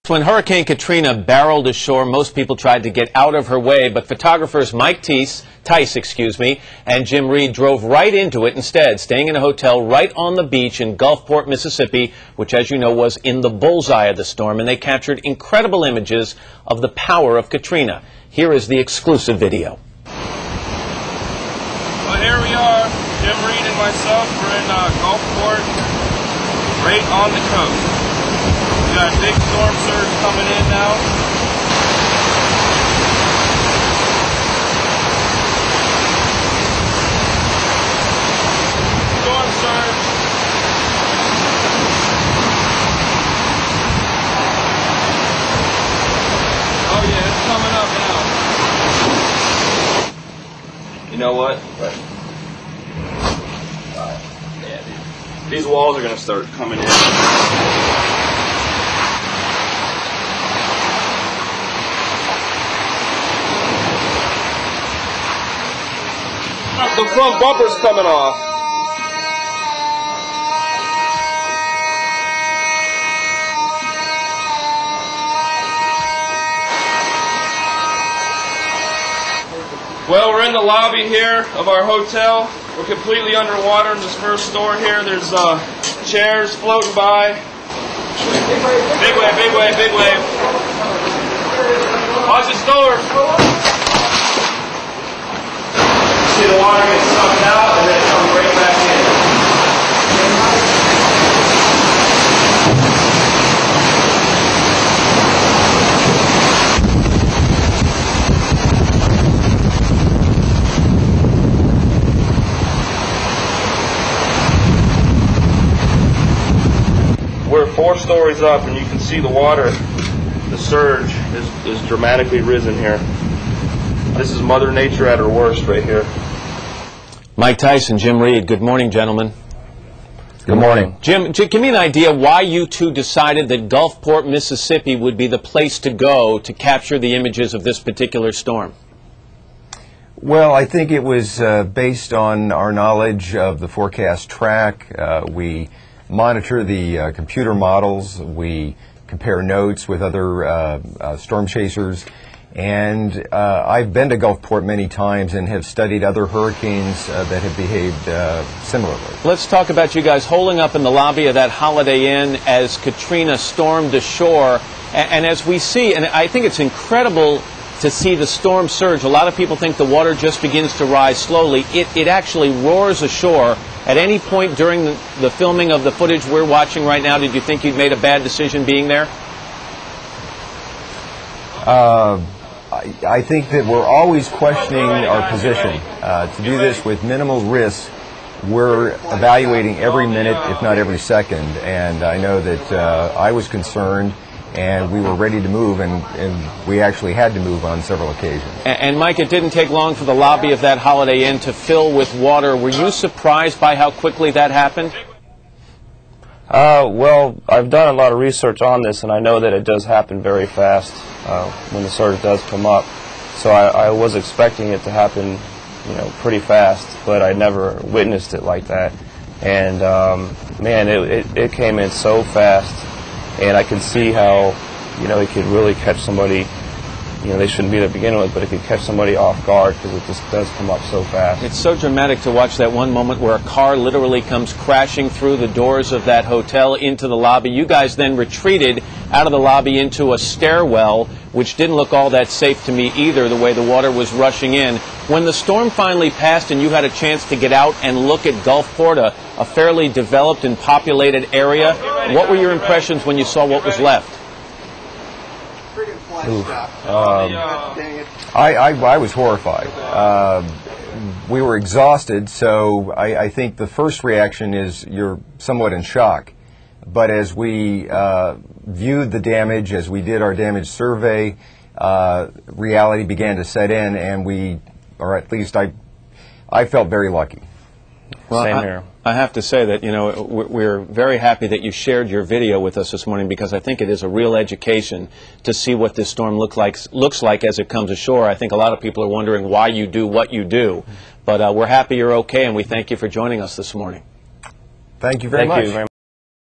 When Hurricane Katrina barreled ashore, most people tried to get out of her way, but photographers Theiss, and Jim Reed drove right into it instead, staying in a hotel right on the beach in Gulfport, Mississippi, which, as you know, was in the bullseye of the storm, and they captured incredible images of the power of Katrina. Here is the exclusive video. Well, here we are, Jim Reed and myself. We're in Gulfport, right on the coast. We got a big storm surge coming in now. Storm surge. Oh yeah, it's coming up now. You know what? Yeah, these walls are going to start coming in. The front bumper's coming off. Well, we're in the lobby here of our hotel. We're completely underwater in this first store here. There's chairs floating by. Big wave, big wave, big wave. Watch the store. See the water get sucked out and then it comes right back in. We're 4 stories up and you can see the water, the surge is dramatically risen here. This is Mother Nature at her worst right here. Theiss and Jim Reed, good morning, gentlemen. Good morning. Jim, give me an idea why you two decided that Gulfport, Mississippi would be the place to go to capture the images of this particular storm. Well, I think it was based on our knowledge of the forecast track. We monitor the computer models. We compare notes with other storm chasers. And I've been to Gulfport many times and have studied other hurricanes that have behaved similarly. Let's talk about you guys holding up in the lobby of that Holiday Inn as Katrina stormed ashore. And as we see, and I think it's incredible to see the storm surge. A lot of people think the water just begins to rise slowly. It actually roars ashore. At any point during the filming of the footage we're watching right now, did you think you'd made a bad decision being there? I think that we're always questioning our position. To do this with minimal risk, we're evaluating every minute, if not every second. And I know that I was concerned, and we were ready to move, and we actually had to move on several occasions. And Mike, it didn't take long for the lobby of that Holiday Inn to fill with water. Were you surprised by how quickly that happened? Well, I've done a lot of research on this, and I know that it does happen very fast when the surge does come up. So I was expecting it to happen, pretty fast, but I never witnessed it like that. And man, it came in so fast, and I could see how, it could really catch somebody. They shouldn't be there to begin with, but it could catch somebody off guard because it just does come up so fast. It's so dramatic to watch that one moment where a car literally comes crashing through the doors of that hotel into the lobby. You guys then retreated out of the lobby into a stairwell, which didn't look all that safe to me either, the way the water was rushing in. When the storm finally passed and you had a chance to get out and look at Gulfport, a fairly developed and populated area, what were your impressions when you saw what was left? I was horrified. We were exhausted, so I think the first reaction is you're somewhat in shock. But as we viewed the damage, as we did our damage survey, reality began to set in, and or at least I felt very lucky. Well, same here. I have to say that, we're very happy that you shared your video with us this morning, because I think it is a real education to see what this storm looks like as it comes ashore. I think a lot of people are wondering why you do what you do. But we're happy you're okay, and we thank you for joining us this morning. Thank you very much.